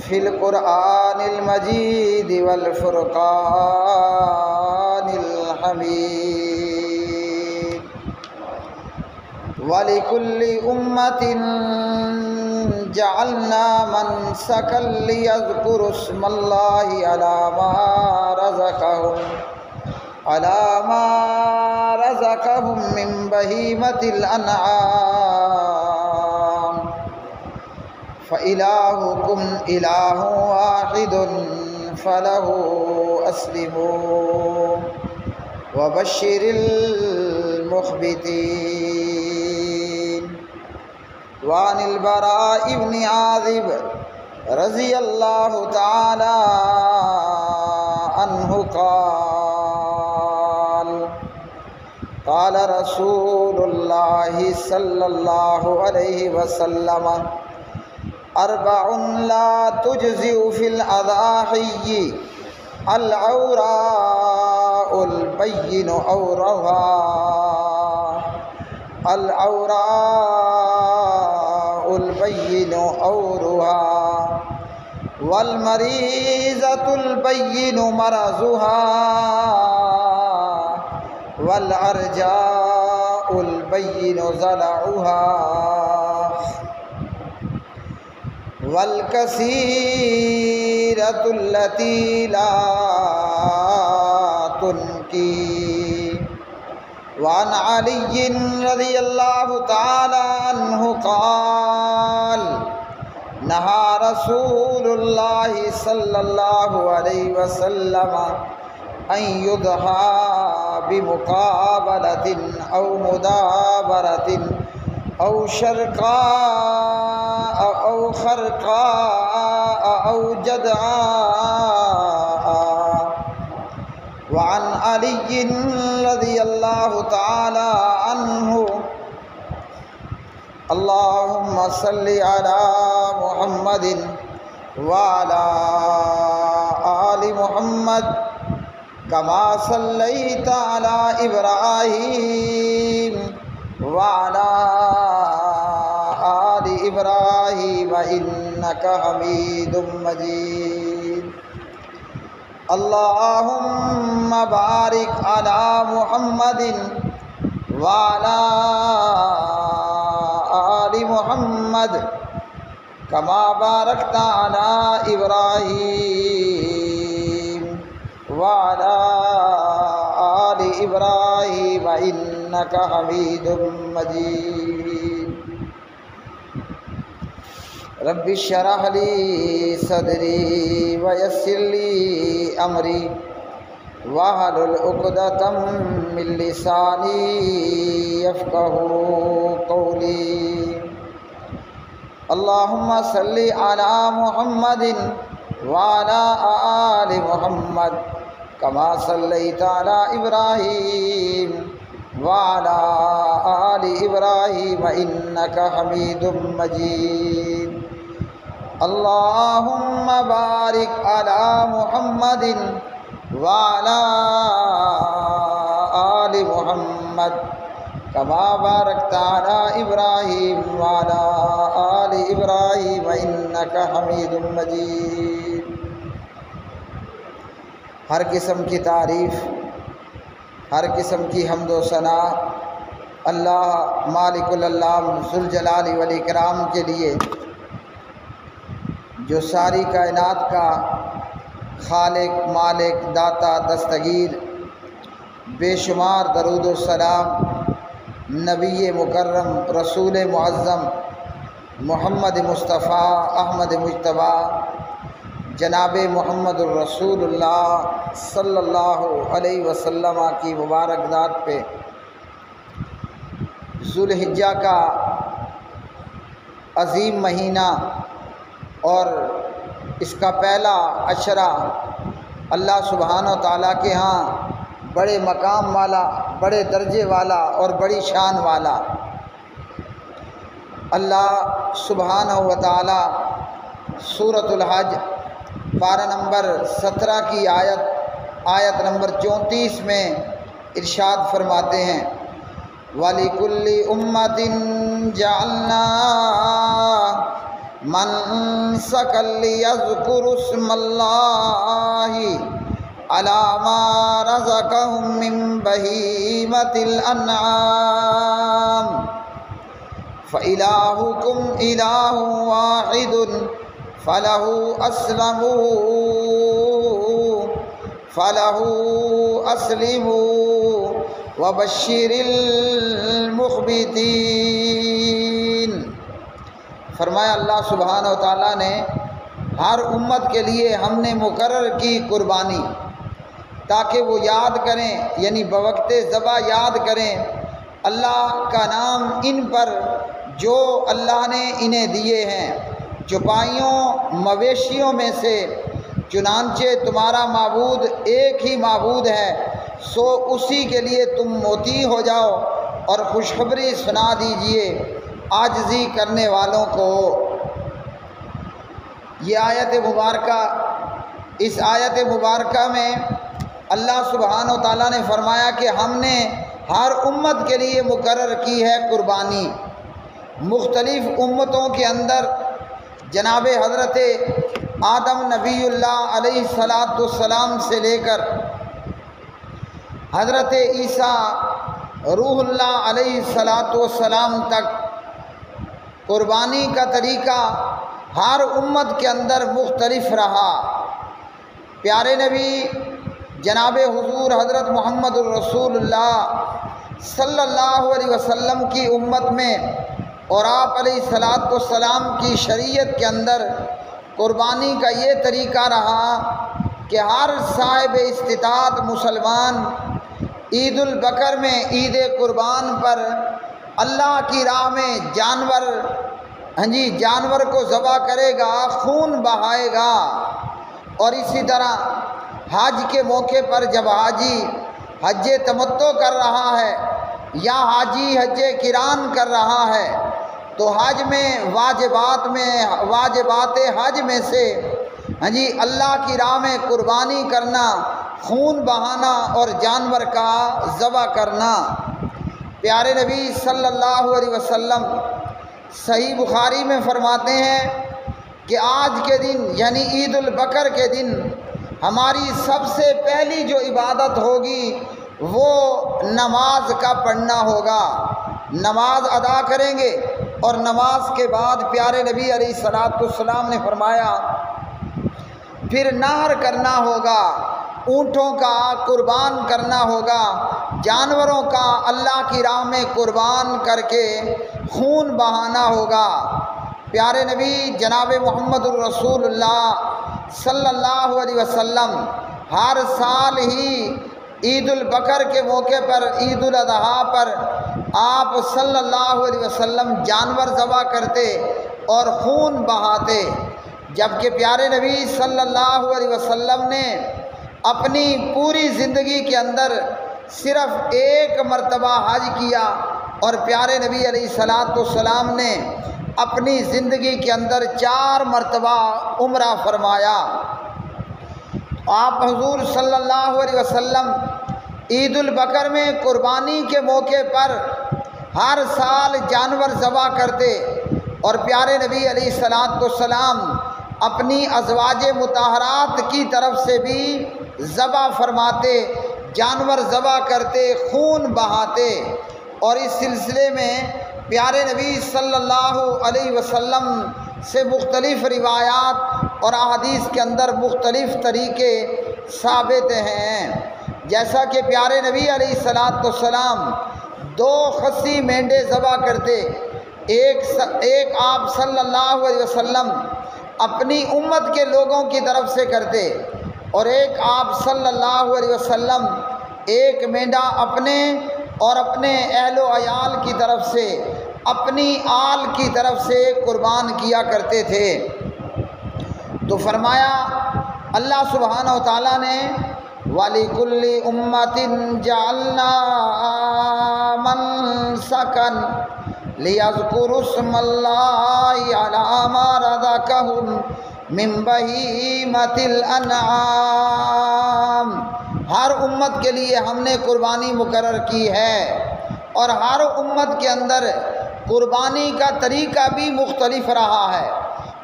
فی القرآن المجید والفرقان الحمید وَلِكُلِّ أُمَّةٍ جَعَلْنَا مَنسَكًا لِيَذْكُرُوا اسْمَ اللَّهِ عَلَى مَا رَزَقَهُم مِّن بَهِيمَةِ الْأَنْعَامِ فَإِلَٰهُكُمْ إِلَٰهٌ وَاحِدٌ فَلَهُ أَسْلِمُوا وَبَشِّرِ الْمُخْبِتِينَ وعن البراء بن عازب رضی اللہ تعالی عنہ قال رسول اللہ صلی اللہ علیہ وسلم اربع لا تجزئ فی الاضاحی العوراء البین البین عورها والمریضة البین مرضها والعرجاء البین ضلعها والکثیرة التي لا تنکی وعن علی رضی اللہ تعالی عنہ قال نہى رسول اللہ صلی اللہ علیہ وسلم ان یضحى بمقابلة او مدابرة او شرقاء او خرقاء او جدعاء وعن علی رضی اللہ تعالی عنہ اللہم صل علی محمد وعلی آل محمد کما صلیت علی ابراہیم وعلی آل ابراہیم انک حمید مجید اللہم بارک علی محمد وعلی آل محمد کما بارکت علی ابراہیم وعلی آل ابراہیم انک حمید مجید رب اشرح لی صدری ویسر لی امری واحلل عقدۃ من لسانی یفقہوا قولی اللہم صل علی محمد وعلی آل محمد کما صلیت علی ابراہیم وعلی آل ابراہیم انک حمید مجید اللہم بارک علی محمد وعلی آل محمد کما بارکت علی ابراہیم وعلی آل ابراہیم انک حمید مجید ہر قسم کی تعریف، ہر قسم کی حمد و ثنا اللہ مالک الالام ذوالجلال والاکرام کے لیے، جو ساری کائنات کا خالق، مالک، داتا، دستگیر، بے شمار درود و سلام نبی مکرم رسول معظم محمد مصطفیٰ احمد مجتبیٰ جناب محمد الرسول اللہ صلی اللہ علیہ وسلم کی مبارک ذات پہ ذوالحجہ کا عظیم مہینہ اور اس کا پہلا عشرہ اللہ سبحانہ و تعالیٰ کے ہاں بڑے مقام والا، بڑے درجے والا اور بڑی شان والا۔ اللہ سبحانہ و تعالیٰ سورۃ الحج پارہ نمبر 17 کی آیت نمبر 34 میں ارشاد فرماتے ہیں وَلِكُلِّ أُمَّةٍ جَعَلْنَا منسکا لیذکروا اسم اللہ علی ما رزقہم من بہیمۃ الانعام فإلہکم الہ واحد فلہ اسلموا وبشر المخبتین۔ فرمایا اللہ سبحانہ و تعالیٰ نے ہر امت کے لیے ہم نے مقرر کی قربانی تاکہ وہ یاد کریں، یعنی بوقت ذبح یاد کریں اللہ کا نام ان پر جو اللہ نے انہیں دیے ہیں چوپائیوں مویشیوں میں سے، چنانچہ تمہارا معبود ایک ہی معبود ہے، سو اسی کے لیے تم مطیع ہو جاؤ اور خوشخبری سنا دیجئے عاجزی کرنے والوں کو۔ یہ آیت مبارکہ، اس آیت مبارکہ میں اللہ سبحانہ و تعالیٰ نے فرمایا کہ ہم نے ہر امت کے لیے مقرر کی ہے قربانی۔ مختلف امتوں کے اندر جناب حضرت آدم نبی اللہ علیہ السلام سے لے کر حضرت عیسیٰ روح اللہ علیہ السلام تک قربانی کا طریقہ ہر امت کے اندر مختلف رہا۔ پیارے نبی جناب حضور حضرت محمد الرسول اللہ صلی اللہ علیہ وسلم کی امت میں اور آپ علیہ السلام کی شریعت کے اندر قربانی کا یہ طریقہ رہا کہ ہر صاحب استطاعت مسلمان عید البقر میں عید قربان پر اللہ کی راہ میں جانور کو ذبح کرے گا، خون بہائے گا۔ اور اسی طرح حج کے موقع پر جب حاجی حج تمتع کر رہا ہے یا حاجی حج قران کر رہا ہے تو حج میں واجبات حج میں سے اللہ کی راہ میں قربانی کرنا، خون بہانا اور جانور کا ذبح کرنا۔ پیارے نبی صلی اللہ علیہ وسلم صحیح بخاری میں فرماتے ہیں کہ آج کے دن یعنی عید البقر کے دن ہماری سب سے پہلی جو عبادت ہوگی وہ نماز کا پڑھنا ہوگا۔ نماز ادا کریں گے اور نماز کے بعد پیارے نبی علیہ السلام نے فرمایا پھر نہر کرنا ہوگا، اونٹوں کا قربان کرنا ہوگا، جانوروں کا اللہ کی راہ میں قربان کر کے خون بہانا ہوگا۔ پیارے نبی جناب محمد الرسول اللہ صلی اللہ علیہ وسلم ہر سال ہی عید البقر کے موقع پر، عید الاضحیٰ پر آپ صلی اللہ علیہ وسلم جانور ذبح کرتے اور خون بہاتے، جبکہ پیارے نبی صلی اللہ علیہ وسلم نے اپنی پوری زندگی کے اندر صرف ایک مرتبہ حج کیا اور پیارے نبی علیہ السلام نے اپنی زندگی کے اندر 4 مرتبہ عمرہ فرمایا۔ آپ حضور صلی اللہ علیہ وسلم عید البقر میں قربانی کے موقع پر ہر سال جانور ذبح کرتے اور پیارے نبی علیہ السلام اپنی ازواج مطہرات کی طرف سے بھی ذبح فرماتے، جانور ذبح کرتے، خون بہاتے۔ اور اس سلسلے میں پیارے نبی صلی اللہ علیہ وسلم سے مختلف روایات اور احادیث کے اندر مختلف طریقے ثابت ہیں، جیسا کہ پیارے نبی علیہ السلام 2 خصی مینڈے ذبح کرتے، ایک آپ صلی اللہ علیہ وسلم اپنی امت کے لوگوں کی طرف سے کرتے اور ایک آپ صلی اللہ علیہ وسلم ایک مینڈا اپنے اور اپنے اہل و عیال کی طرف سے، اپنی آل کی طرف سے قربان کیا کرتے تھے۔ تو فرمایا اللہ سبحانہ و تعالیٰ نے وَلِكُلِّ أُمَّةٍ جَعَلْنَا مَنسَكًا لِيَذْكُرُوا اسْمَ اللَّهِ عَلَىٰ مَا رَزَقَهُم مِّن بَهِيمَةِ الْأَنْعَامِ۔ ہر امت کے لیے ہم نے قربانی مقرر کی ہے اور ہر امت کے اندر قربانی کا طریقہ بھی مختلف رہا ہے۔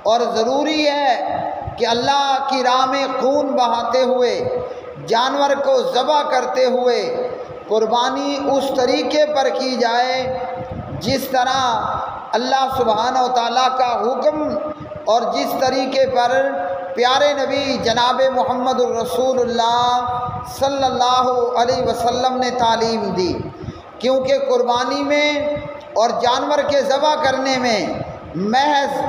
اور ضروری ہے کہ اللہ کی راہ میں خون بہاتے ہوئے، جانور کو ذبح کرتے ہوئے قربانی اس طریقے پر کی جائے جس طرح اللہ سبحانہ و تعالیٰ کا حکم اور جس طریقے پر پیارے نبی جناب محمد الرسول اللہ صلی اللہ علیہ وسلم نے تعلیم دی، کیونکہ قربانی میں اور جانور کے ذبح کرنے میں محض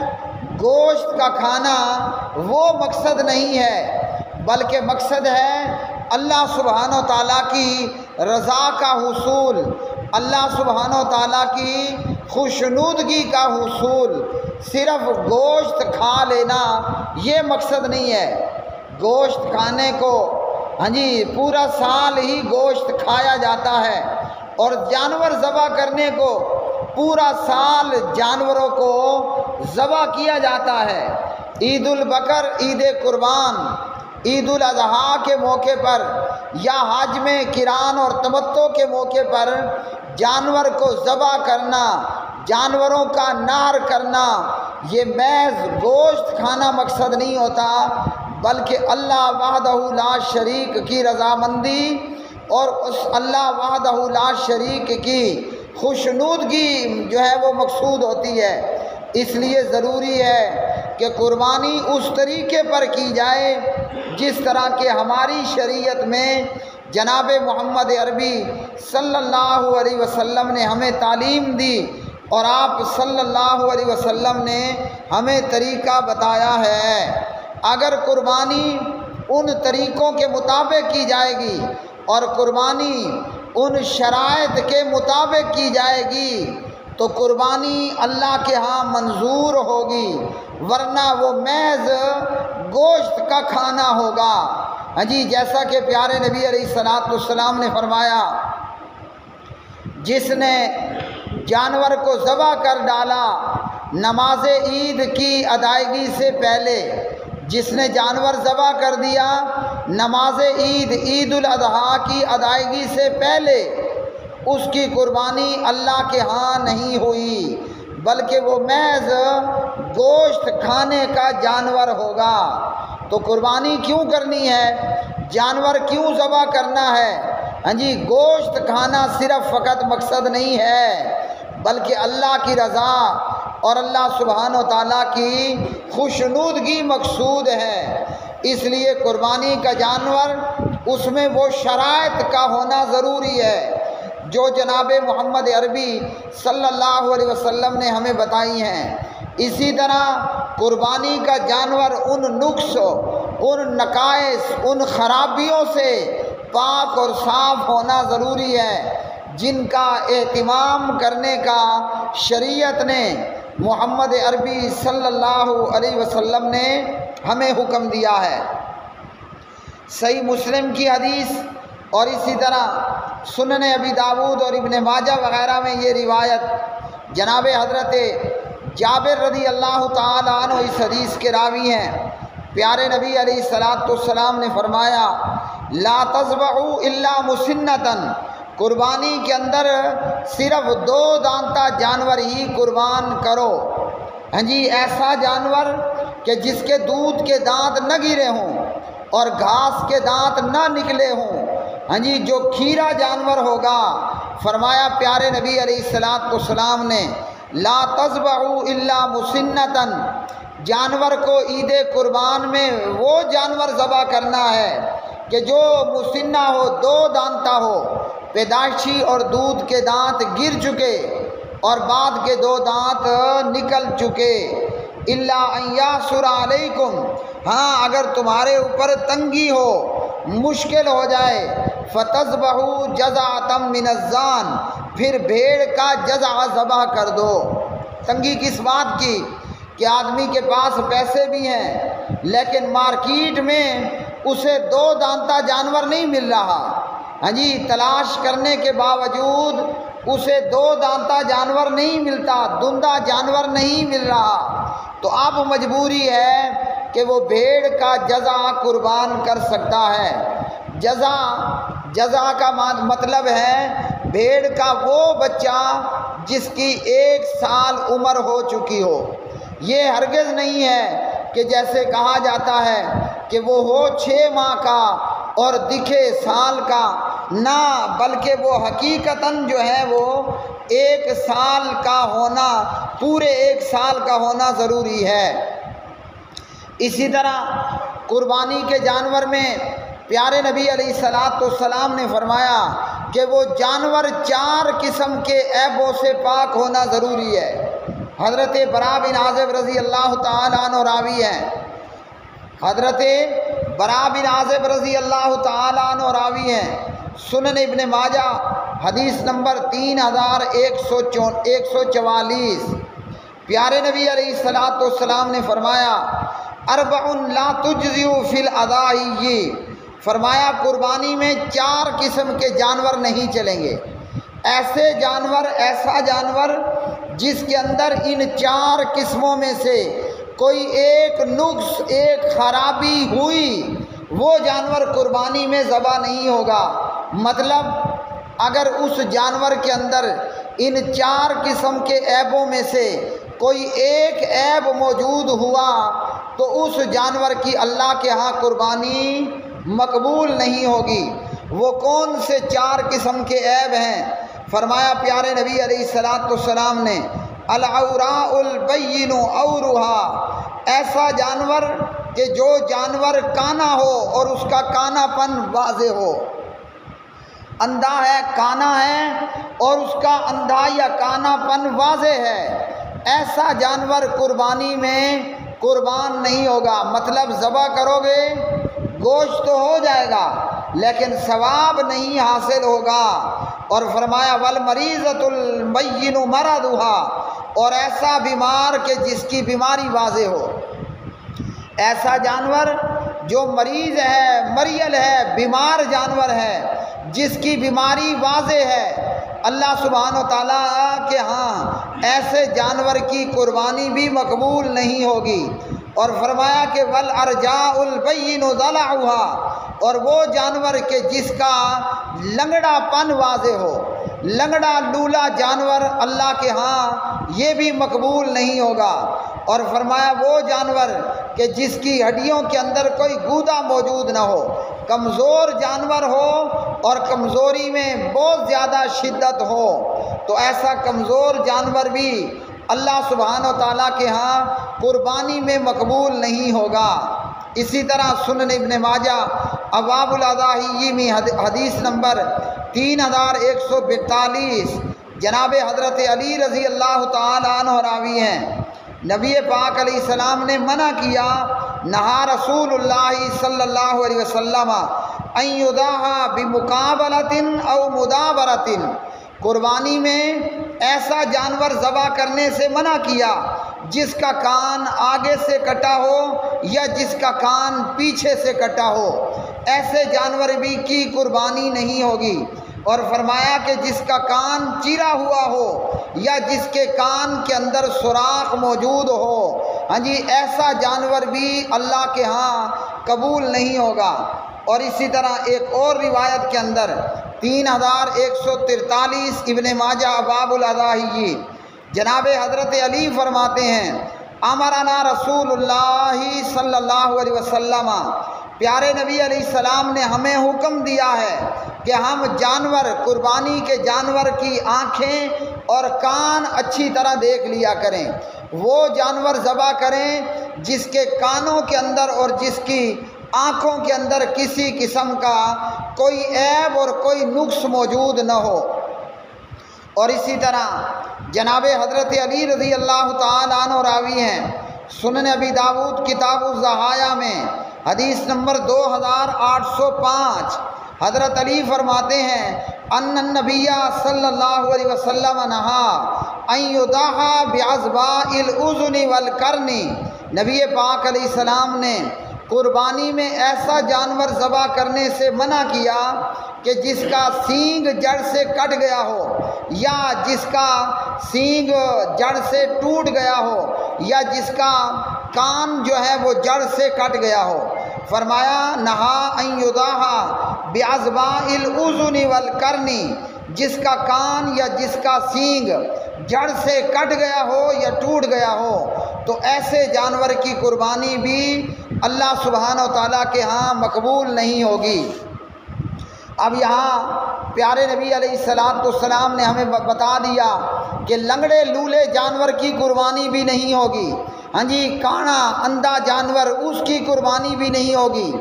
گوشت کا کھانا وہ مقصد نہیں ہے، بلکہ مقصد ہے اللہ سبحانہ و تعالیٰ کی رضا کا حصول، اللہ سبحانہ و تعالیٰ کی خوشنودگی کا حصول۔ صرف گوشت کھا لینا یہ مقصد نہیں ہے۔ گوشت کھانے کو پورا سال ہی گوشت کھایا جاتا ہے، اور جانور ذبح کرنے کو پورا سال جانوروں کو ذبح کیا جاتا ہے۔ عید البقر، عید قربان، عید الاضحیٰ کے موقع پر یا حج میں قران اور تمتع کے موقع پر جانور کو ذبح کرنا، جانوروں کا نحر کرنا، یہ محض گوشت کھانا مقصد نہیں ہوتا، بلکہ اللہ وحدہ لا شریک کی رضامندی اور اس اللہ وحدہ لا شریک کی خوشنودگی جو ہے وہ مقصود ہوتی ہے۔ اس لیے ضروری ہے کہ قربانی اس طریقے پر کی جائے جس طرح کہ ہماری شریعت میں جناب محمد عربی صلی اللہ علیہ وسلم نے ہمیں تعلیم دی، اور آپ صلی اللہ علیہ وسلم نے ہمیں طریقہ بتایا ہے۔ اگر قربانی ان طریقوں کے مطابق کی جائے گی اور قربانی ان شرائط کے مطابق کی جائے گی تو قربانی اللہ کے ہاں منظور ہوگی، ورنہ وہ محض گوشت کا کھانا ہوگا۔ جیسا کہ پیارے نبی علیہ الصلوۃ والسلام نے فرمایا، جس نے جانور کو ذبح کر ڈالا نماز عید کی ادائیگی سے پہلے، جس نے جانور ذبح کر دیا نماز عید، عید الاضحیٰ کی ادائیگی سے پہلے، اس کی قربانی اللہ کے ہاں نہیں ہوئی، بلکہ وہ محض گوشت کھانے کا جانور ہوگا۔ تو قربانی کیوں کرنی ہے؟ جانور کیوں ذبح کرنا ہے؟ گوشت کھانا صرف فقط مقصد نہیں ہے، بلکہ اللہ کی رضا اور اللہ سبحانہ و تعالیٰ کی خوشنودگی مقصود ہے۔ اس لیے قربانی کا جانور اس میں وہ شرائط کا ہونا ضروری ہے جو جناب محمد عربی صلی اللہ علیہ وسلم نے ہمیں بتائی ہیں۔ اسی طرح قربانی کا جانور ان نقص، ان نقائص، ان خرابیوں سے پاک اور صاف ہونا ضروری ہے جن کا اہتمام کرنے کا شریعت نے، محمد عربی صلی اللہ علیہ وسلم نے ہمیں حکم دیا ہے۔ صحیح مسلم کی حدیث اور اسی طرح سنن ابی داود اور ابن ماجہ وغیرہ میں یہ روایت جناب حضرت جابر رضی اللہ تعالی عنہ اس حدیث کے راوی ہیں۔ پیارے نبی علیہ الصلوۃ والسلام نے فرمایا، لا تذبحوا الا مسنۃ، قربانی کے اندر صرف 2 دانتہ جانور ہی قربان کرو۔ ایسا جانور کہ جس کے دودھ کے دانت نہ گرے ہوں اور گھاس کے دانت نہ نکلے ہوں، جو کھیرا جانور ہوگا۔ فرمایا پیارے نبی علیہ الصلوۃ والسلام نے، لا تذبحوا الا مسنۃ، جانور کو عید قربان میں وہ جانور ذبح کرنا ہے کہ جو مسنہ ہو، 2 دانتہ ہو، پیدائشی اور دودھ کے دانت گر چکے اور بعد کے 2 دانت نکل چکے۔ الا ان یعثر علیکم، اگر تمہارے اوپر تنگی ہو، مشکل ہو جائے، فتذبحوا جزعۃ من الضان، پھر بھیڑ کا جزع ذبح کر دو۔ تنگی کس بات کی؟ کہ آدمی کے پاس پیسے بھی ہیں لیکن مارکیٹ میں اسے 2 دانتہ جانور نہیں مل رہا، تلاش کرنے کے باوجود اسے 2 دانتہ جانور نہیں ملتا، دندہ جانور نہیں مل رہا، تو اب مجبوری ہے کہ وہ بھیڑ کا جزع قربان کر سکتا ہے۔ جزع کا مطلب ہے بھیڑ کا وہ بچہ جس کی 1 سال عمر ہو چکی ہو، یہ ہرگز نہیں ہے کہ جیسے کہا جاتا ہے کہ وہ ہو 6 ماہ کا اور دکھے سال کا، نہ، بلکہ وہ حقیقتاً جو ہے وہ 1 سال کا ہونا، پورے 1 سال کا ہونا ضروری ہے۔ اسی طرح قربانی کے جانور میں پیارے نبی علیہ السلام نے فرمایا کہ وہ جانور 4 قسم کے عیبوں سے پاک ہونا ضروری ہے۔ حضرت براء بن عازب رضی اللہ تعالیٰ عنہ راوی ہیں، حضرت براء بن عازب رضی اللہ تعالیٰ عنہ راوی ہیں، سنن ابن ماجہ حدیث نمبر 3144۔ پیارے نبی علیہ السلام نے فرمایا 4 لا تجزئ فی الاضاحی، فرمایا قربانی میں 4 قسم کے جانور نہیں چلیں گے۔ ایسا جانور جس کے اندر ان 4 قسموں میں سے کوئی ایک نقص، ایک خرابی ہوئی، وہ جانور قربانی میں ذبح نہیں ہوگا۔ مطلب اگر اس جانور کے اندر ان 4 قسم کے عیبوں میں سے کوئی ایک عیب موجود ہوا تو اس جانور کی اللہ کے ہاں قربانی مقبول نہیں ہوگی۔ وہ کون سے 4 قسم کے عیب ہیں؟ فرمایا پیارے نبی علیہ السلام نے العوراء البین عورها، ایسا جانور کہ جو جانور کانا ہو اور اس کا کانا پن واضح ہو، اندھا ہے، کانا ہے اور اس کا اندھا یا کانا پن واضح ہے، ایسا جانور قربانی میں قربان نہیں ہوگا۔ مطلب ذبح کرو گے گوشت تو ہو جائے گا لیکن ثواب نہیں حاصل ہوگا۔ اور فرمایا والمریضۃ البین مرضها، اور ایسا بیمار کہ جس کی بیماری واضح ہو، ایسا جانور جو مریض ہے، مریل ہے، بیمار جانور ہے، جس کی بیماری واضح ہے، اللہ سبحانہ و تعالیٰ کے ہاں ایسے جانور کی قربانی بھی مقبول نہیں ہوگی۔ اور فرمایا کہ والارجاء البین ضلعها، اور وہ جانور کہ جس کا لنگڑا پن واضح ہو، لنگڑا لولا جانور اللہ کے ہاں یہ بھی مقبول نہیں ہوگا۔ اور فرمایا وہ جانور کہ جس کی ہڈیوں کے اندر کوئی گودا موجود نہ ہو، کمزور جانور ہو اور کمزوری میں بہت زیادہ شدت ہو، تو ایسا کمزور جانور بھی اللہ سبحانہ و تعالیٰ کے ہاں قربانی میں مقبول نہیں ہوگا۔ اسی طرح سنن ابن ماجہ ابواب الاضاحی میں حدیث نمبر 3142، جناب حضرت علی رضی اللہ تعالیٰ عنہ راوی ہیں، نبی پاک علیہ السلام نے منع کیا، نہا رسول اللہ صلی اللہ علیہ وسلم ان یضاحی بمقابلۃ او مدابرۃ، قربانی میں ایسا جانور ذبح کرنے سے منع کیا جس کا کان آگے سے کٹا ہو یا جس کا کان پیچھے سے کٹا ہو، ایسے جانور بھی کی قربانی نہیں ہوگی۔ اور فرمایا کہ جس کا کان چیرا ہوا ہو یا جس کے کان کے اندر سوراخ موجود ہو، ہاں جی، ایسا جانور بھی اللہ کے ہاں قبول نہیں ہوگا۔ اور اسی طرح ایک اور روایت کے اندر 3143 ابن ماجہ ابواب الاضاحی، جناب حضرت علی فرماتے ہیں امرنا رسول اللہ صلی اللہ علیہ وسلم، پیارے نبی علیہ السلام نے ہمیں حکم دیا ہے کہ ہم جانور، قربانی کے جانور کی آنکھیں اور کان اچھی طرح دیکھ لیا کریں، وہ جانور ذبح کریں جس کے کانوں کے اندر اور جس کی آنکھوں کے اندر کسی قسم کا کوئی عیب اور کوئی نقص موجود نہ ہو۔ اور اسی طرح جناب حضرت علی رضی اللہ تعالیٰ عنہ راوی ہیں، سنن ابی داؤد کتاب الضحایا میں حدیث نمبر 2805، حضرت علی فرماتے ہیں ان النبی صلی اللہ علیہ وسلم نہا ان یضاحی بعضباء الاذن والقرن، نبی پاک علیہ السلام نے قربانی میں ایسا جانور ذبح کرنے سے منع کیا کہ جس کا سینگ جڑ سے کٹ گیا ہو یا جس کا سینگ جڑ سے ٹوٹ گیا ہو یا جس کا کان جو ہے وہ جڑ سے کٹ گیا ہو۔ فرمایا نہا ان یضاحی بعضباء الاذن والقرن، جس کا کان یا جس کا سینگ جڑ سے کٹ گیا ہو یا ٹوٹ گیا ہو، تو ایسے جانور کی قربانی بھی اللہ سبحانہ و تعالیٰ کے ہاں مقبول نہیں ہوگی۔ اب یہاں پیارے نبی علیہ السلام نے ہمیں بتا دیا کہ لنگڑے لولے جانور کی قربانی بھی نہیں ہوگی، ہاں جی، کانا اندھا جانور اس کی قربانی بھی نہیں ہوگی،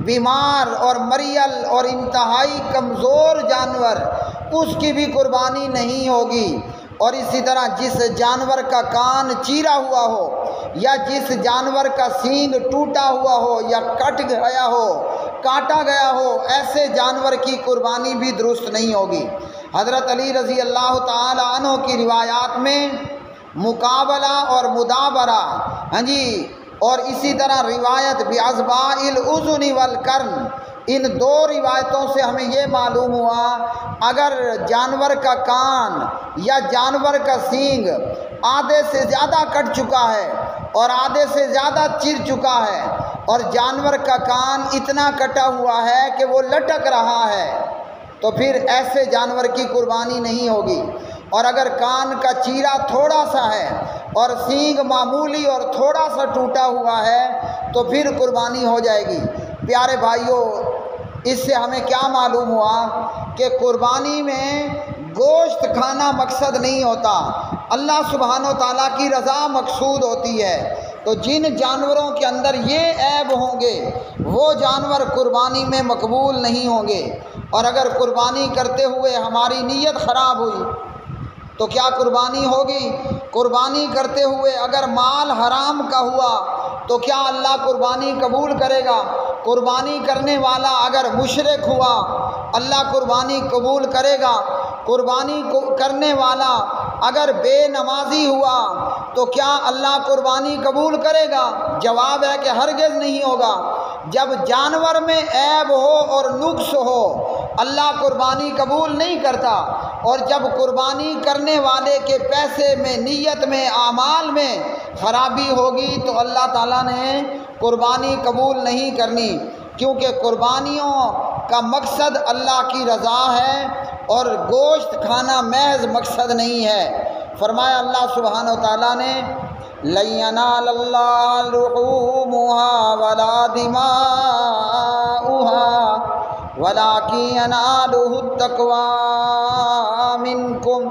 بیمار اور مریل اور انتہائی کمزور جانور اس کی بھی قربانی نہیں ہوگی۔ اور اسی طرح جس جانور کا کان چیرا ہوا ہو یا جس جانور کا سینگ ٹوٹا ہوا ہو یا کٹ گیا ہو، کاٹا گیا ہو، ایسے جانور کی قربانی بھی درست نہیں ہوگی۔ حضرت علی رضی اللہ تعالی عنہ کی روایات میں مقابلہ اور مدابرہ، ہاں جی، اور اسی طرح روایت باصباء الاذن والقرن، ان دو روایتوں سے ہمیں یہ معلوم ہوا اگر جانور کا کان یا جانور کا سینگ آدھے سے زیادہ کٹ چکا ہے اور آدھے سے زیادہ چیر چکا ہے اور جانور کا کان اتنا کٹا ہوا ہے کہ وہ لٹک رہا ہے، تو پھر ایسے جانور کی قربانی نہیں ہوگی۔ اور اگر کان کا چیرا تھوڑا سا ہے اور سینگ معمولی اور تھوڑا سا ٹوٹا ہوا ہے تو پھر قربانی ہو جائے گی۔ پیارے بھائیوں، اس سے ہمیں کیا معلوم ہوا کہ قربانی میں گوشت کھانا مقصد نہیں ہوتا، اللہ سبحانہ و تعالیٰ کی رضا مقصود ہوتی ہے۔ تو جن جانوروں کے اندر یہ عیب ہوں گے وہ جانور قربانی میں مقبول نہیں ہوں گے۔ اور اگر قربانی کرتے ہوئے ہماری نیت خراب ہوئی تو کیا قربانی ہوگی؟ قربانی کرتے ہوئے اگر مال حرام کا ہوا تو کیا اللہ قربانی قبول کرے گا؟ قربانی کرنے والا اگر مشرک ہوا اللہ قربانی قبول کرے گا؟ قربانی کرنے والا اگر بے نمازی ہوا تو کیا اللہ قربانی قبول کرے گا؟ جواب ہے کہ ہرگز نہیں ہوگا۔ جب جانور میں عیب ہو اور نقص ہو اللہ قربانی قبول نہیں کرتا، اور جب قربانی کرنے والے کے پیسے میں، نیت میں، اعمال میں خرابی ہوگی تو اللہ تعالیٰ نے قربانی قبول نہیں کرنی، کیونکہ قربانیوں کا مقصد اللہ کی رضا ہے اور گوشت کھانا محض مقصد نہیں ہے۔ فرمایا اللہ سبحانہ و تعالیٰ نے لَن يَنَالَ اللَّهَ لُحُومُهَا وَلَا دِمَاؤُهَا وَلَٰكِن يَنَالُهُ التَّقْوَىٰ مِنكُمْ،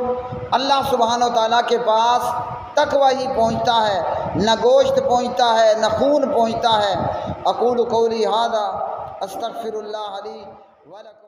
اللہ سبحانہ و تعالیٰ کے پاس تقوی ہی پہنچتا ہے، نہ گوشت پہنچتا ہے نہ خون پہنچتا ہے۔ اقول قولی ھذا استغفر اللہ لی ولکم۔